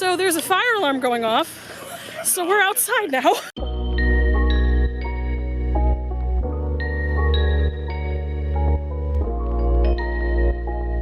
So there's a fire alarm going off, so we're outside now.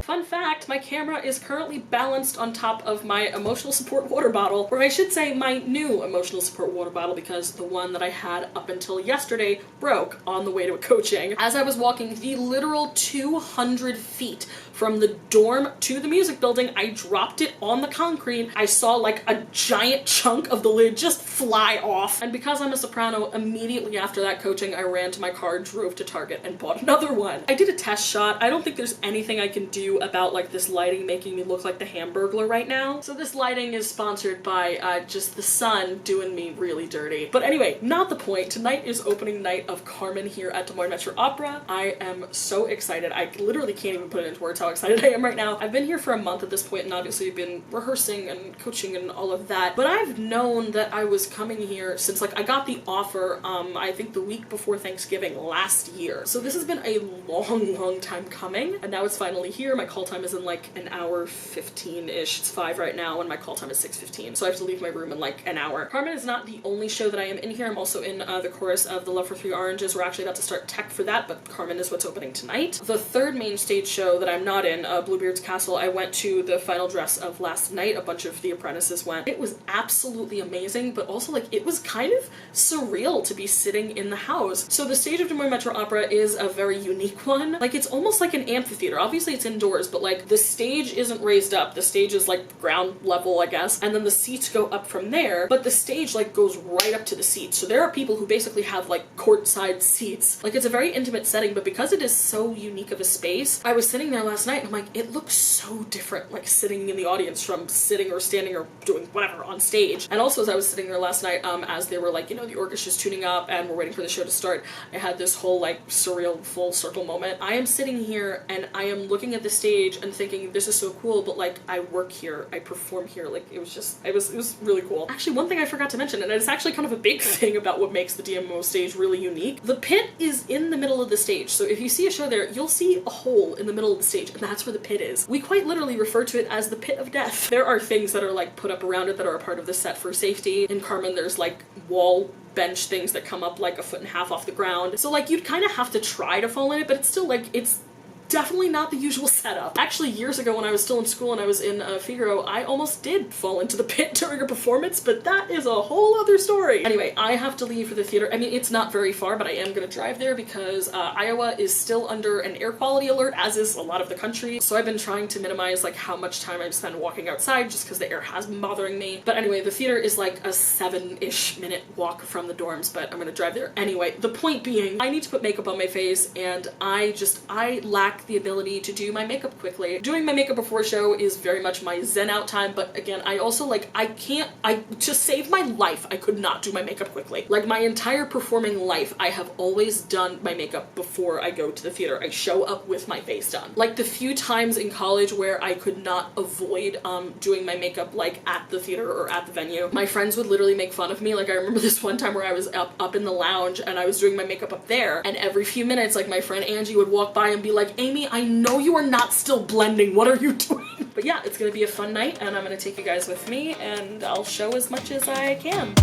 Fun fact, my camera is currently balanced on top of my emotional support water bottle, or I should say my new emotional support water bottle, because the one that I had up until yesterday broke on the way to a coaching. As I was walking the literal 200 feet from the dorm to the music building, I dropped it on the concrete. I saw like a giant chunk of the lid just fly off. And because I'm a soprano, immediately after that coaching, I ran to my car, drove to Target, and bought another one. I did a test shot. I don't think there's anything I can do about like this lighting making me look like the Hamburglar right now. So this lighting is sponsored by just the sun doing me really dirty. But anyway, not the point. Tonight is opening night of Carmen here at Des Moines Metro Opera. I am so excited. I literally can't even put it into words how excited I am right now. I've been here for a month at this point, and obviously I've been rehearsing and coaching and all of that, but I've known that I was coming here since like I got the offer I think the week before Thanksgiving last year. So this has been a long time coming, and now it's finally here. My call time is in like an hour 15-ish. It's 5 right now, and my call time is 6:15, so I have to leave my room in like an hour. Carmen is not the only show that I am in here. I'm also in the chorus of The Love for Three Oranges. We're actually about to start tech for that, but Carmen is what's opening tonight. The third main stage show that I'm not in, Bluebeard's Castle, I went to the final dress of last night. A bunch of the apprentices went. It was absolutely amazing, but also like it was kind of surreal to be sitting in the house. So the stage of Des Moines Metro Opera is a very unique one. Like it's almost like an amphitheater. Obviously it's indoors, but like the stage isn't raised up. The stage is like ground level, I guess, and then the seats go up from there, but the stage like goes right up to the seats. So there are people who basically have like courtside seats. Like it's a very intimate setting, but because it is so unique of a space, I was sitting there last night and I'm like, it looks so different like sitting in the audience from sitting or standing or doing whatever on stage. And also as I was sitting there last night, as they were like, you know, the orchestra's tuning up and we're waiting for the show to start, I had this whole like surreal full circle moment. I am sitting here and I am looking at the stage and thinking, this is so cool, but like I work here, I perform here. Like it was really cool. Actually, one thing I forgot to mention, and it's actually kind of a big thing about what makes the DMO stage really unique, the pit is in the middle of the stage. So if you see a show there, you'll see a hole in the middle of the stage, and that's where the pit is. We quite literally refer to it as the pit of death. There are things that are like put up around it that are a part of the set for safety. In Carmen, there's like wall bench things that come up like 1.5 feet off the ground. So like you'd kind of have to try to fall in it, but it's still like, it's definitely not the usual setup. Actually, years ago when I was still in school and I was in Figaro, I almost did fall into the pit during a performance, but that is a whole other story. Anyway, I have to leave for the theater. I mean, it's not very far, but I am gonna drive there because Iowa is still under an air quality alert, as is a lot of the country. So I've been trying to minimize like how much time I spend walking outside just because the air has been bothering me. But anyway, the theater is like a 7-ish minute walk from the dorms, but I'm gonna drive there. Anyway, the point being, I need to put makeup on my face, and I lack the ability to do my makeup quickly. Doing my makeup before show is very much my zen out time, but again, I also like, to save my life, I could not do my makeup quickly. Like my entire performing life, I have always done my makeup before I go to the theater. I show up with my face done. Like the few times in college where I could not avoid doing my makeup like at the theater or at the venue, my friends would literally make fun of me. Like I remember this one time where I was up in the lounge and I was doing my makeup up there, and every few minutes like my friend Angie would walk by and be like, Amy, I know you are not still blending. What are you doing? But yeah, it's gonna be a fun night, and I'm gonna take you guys with me, and I'll show as much as I can.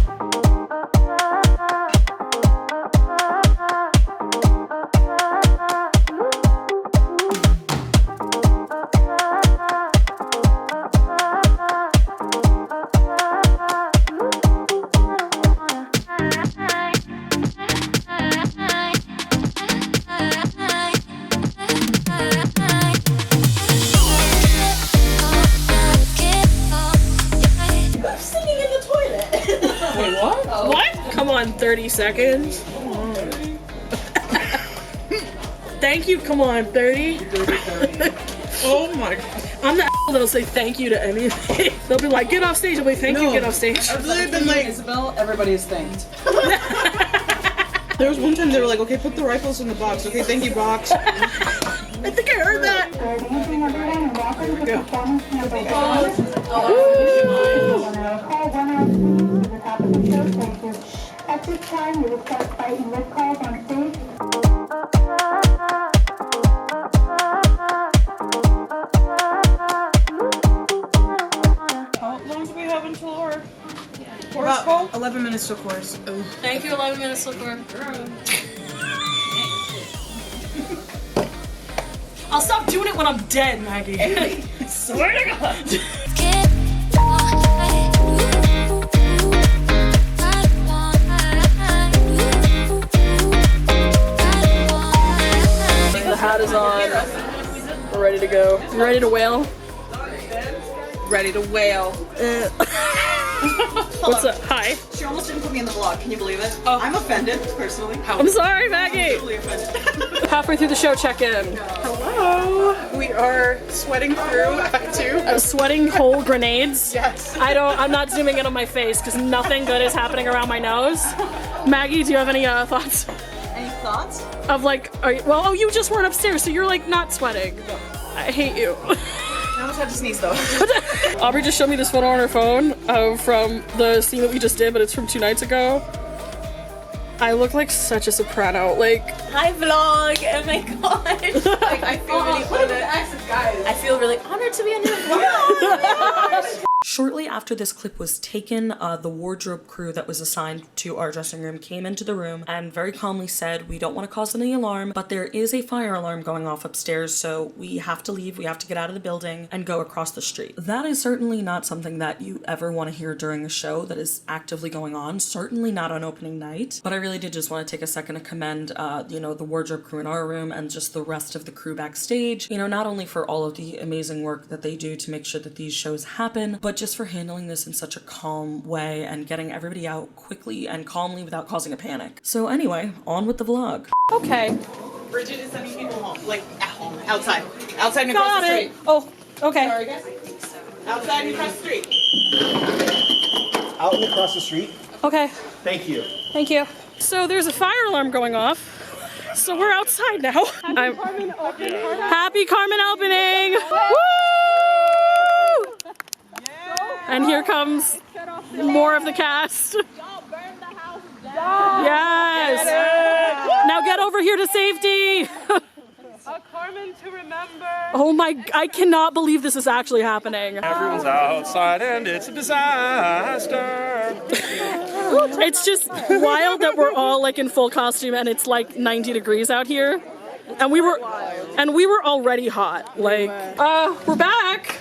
Come on, 30 seconds. Come on. Thank you, come on, 30. Oh my God. I'm the asshole that'll say thank you to anything. They'll be like, get off stage. I'll be like, thank you, get off stage. I've literally been like, Isabel, everybody is thanked. There was one time they were like, okay, put the rifles in the box. Okay, thank you, box. I think I heard that. At this time, we will start fighting with calls on stage. How long do we have floor. About 11 minutes to course. Ooh. Thank you, 11 minutes before. I'll stop doing it when I'm dead, Maggie. I swear to God. The hat is on. We're ready to go. You ready to wail? Ready to wail. What's up? Hi. She almost didn't put me in the vlog. Can you believe it? Oh. I'm offended, personally. I'm sorry, Maggie. Totally offended. Halfway through the show, check in. Hello. We are sweating through Act 2. Sweating whole grenades. Yes. I'm not zooming in on my face because nothing good is happening around my nose. Maggie, do you have any thoughts? Any thoughts? Of like, you just weren't upstairs, so you're like not sweating. I hate you. I almost had to sneeze though. Aubrey just showed me this photo on her phone from the scene that we just did, but it's from 2 nights ago. I look like such a soprano. Like, hi vlog! Oh my god! Like, I feel really honored. I feel really honored to be on your vlog. Shortly after this clip was taken, the wardrobe crew that was assigned to our dressing room came into the room and very calmly said, we don't want to cause any alarm, but there is a fire alarm going off upstairs, so we have to leave, we have to get out of the building and go across the street. That is certainly not something that you ever want to hear during a show that is actively going on, certainly not on opening night. But I really did just want to take a second to commend, the wardrobe crew in our room and just the rest of the crew backstage, not only for all of the amazing work that they do to make sure that these shows happen, but just for handling this in such a calm way and getting everybody out quickly and calmly without causing a panic. So anyway, on with the vlog. okay. Bridget is sending people home. Like, at home. Outside. Outside and across Got the it. street. Oh, okay. Sorry, guys. Outside and across the street. Out and across the street. Okay. Thank you. Thank you. So there's a fire alarm going off. So we're outside now. Happy Carmen Opening! Woo! And here comes more of the cast. Yes! Now get over here to safety! A Carmen to remember. Oh my, I cannot believe this is actually happening. Everyone's outside and it's a disaster. It's just wild that we're all like in full costume and it's like 90 degrees out here. And we were already hot. Like, we're back.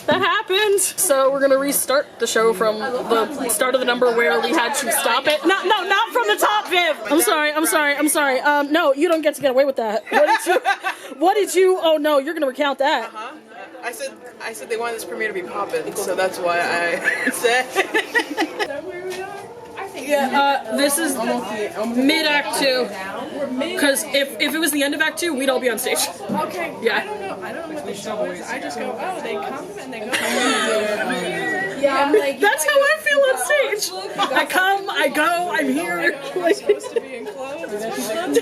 That happened. So we're gonna restart the show from the start of the number where we had to stop it. No, not from the top, Viv. I'm sorry. No, you don't get to get away with that. What did you? Oh no, you're gonna recount that. I said they wanted this premiere to be poppin', so that's why I said. Yeah, this is mid-act 2. Because if it was the end of Act 2, we'd all be on stage. Okay. Yeah. I don't know what the show is. I just go, oh, they come and they go. Yeah, that's how I feel on stage. I come, I go, I'm here. It's supposed to be enclosed. It's supposed to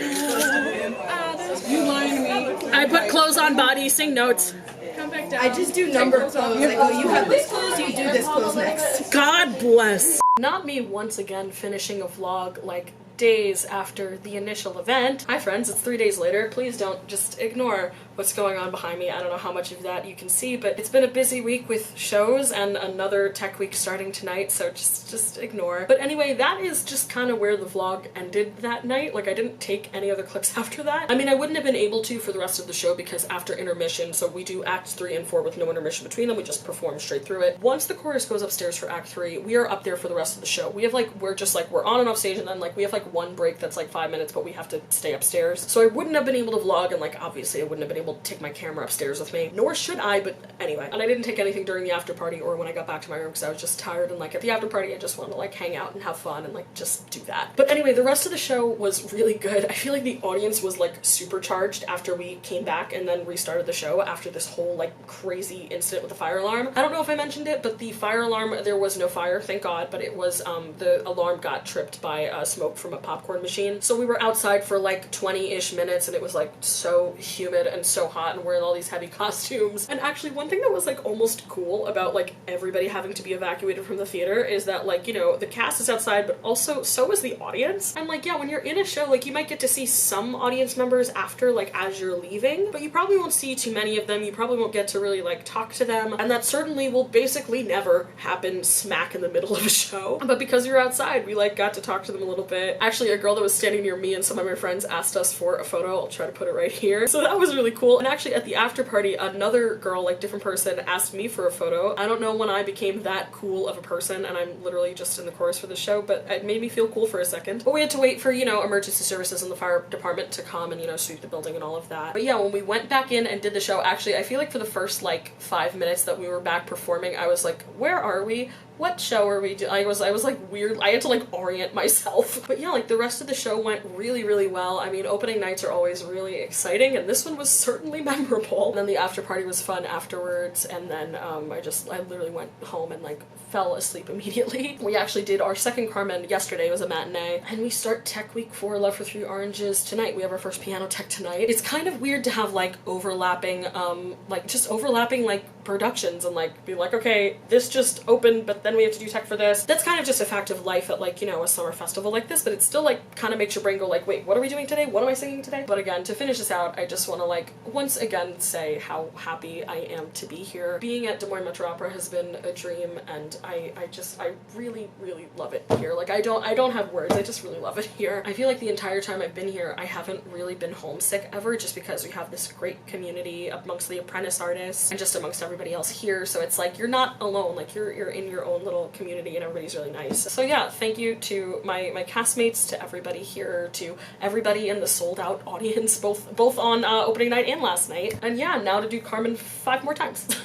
be you lying to me. I put clothes on body, sing notes. Come back down. I just do number clothes. I go, you have this clothes, you do this clothes next. God bless. Not me once again finishing a vlog like days after the initial event. Hi friends, it's 3 days later. Please don't just ignore what's going on behind me. I don't know how much of that you can see, but it's been a busy week with shows and another tech week starting tonight, so just ignore. But anyway, that is just kind of where the vlog ended that night. Like, I didn't take any other clips after that. I mean, I wouldn't have been able to for the rest of the show because after intermission, so we do acts 3 and 4 with no intermission between them, we just perform straight through it. Once the chorus goes upstairs for act 3, we are up there for the rest of the show. We have we're on and off stage, and then like we have like one break that's like 5 minutes, but we have to stay upstairs. So I wouldn't have been able to vlog, and like obviously I wouldn't have been able to take my camera upstairs with me, nor should I, but anyway. And I didn't take anything during the after party or when I got back to my room because I was just tired, and like at the after party I just wanted to like hang out and have fun and like just do that. But anyway, the rest of the show was really good. I feel like the audience was like supercharged after we came back and then restarted the show after this whole like crazy incident with the fire alarm. I don't know if I mentioned it, but the fire alarm, there was no fire, thank God, but it was the alarm got tripped by smoke from a popcorn machine. So we were outside for like 20-ish minutes and it was like so humid and so hot and wearing all these heavy costumes. And actually one thing that was like almost cool about like everybody having to be evacuated from the theater is that like, you know, the cast is outside, but also so is the audience. And like, yeah, when you're in a show, like you might get to see some audience members after, like as you're leaving, but you probably won't see too many of them. You probably won't get to really like talk to them. And that certainly will basically never happen smack in the middle of a show. But because we were outside, we like got to talk to them a little bit. Actually, a girl that was standing near me and some of my friends asked us for a photo. I'll try to put it right here. So that was really cool. And actually at the after party, another girl, like different person, asked me for a photo. I don't know when I became that cool of a person, and I'm literally just in the chorus for the show, but it made me feel cool for a second. But we had to wait for, you know, emergency services and the fire department to come and, you know, sweep the building and all of that. But yeah, when we went back in and did the show, actually, I feel like for the first like 5 minutes that we were back performing, I was like, where are we? What show are we doing? I was like weird. I had to like orient myself. But yeah, like the rest of the show went really, really well. I mean, opening nights are always really exciting, and this one was certainly memorable. And then the after party was fun afterwards, and then I literally went home and like fell asleep immediately. We actually did our second Carmen yesterday. It was a matinee, and we start Tech Week for Love for 3 Oranges tonight. We have our first piano tech tonight. It's kind of weird to have like overlapping like productions and like be like, okay, this just opened, but then we have to do tech for this. That's kind of just a fact of life at like, you know, a summer festival like this, but it still like kind of makes your brain go like, wait, what are we doing today? What am I singing today? But again, to finish this out, I just want to like once again say how happy I am to be here. Being at Des Moines Metro Opera has been a dream, and I really, really love it here. Like I don't have words. I just really love it here. I feel like the entire time I've been here, I haven't really been homesick ever, just because we have this great community amongst the apprentice artists and just amongst everybody else here. So it's like you're not alone. Like you're in your own little community, and everybody's really nice. So yeah, thank you to my castmates, to everybody here, to everybody in the sold out audience, both on opening night and last night. And yeah, now to do Carmen 5 more times.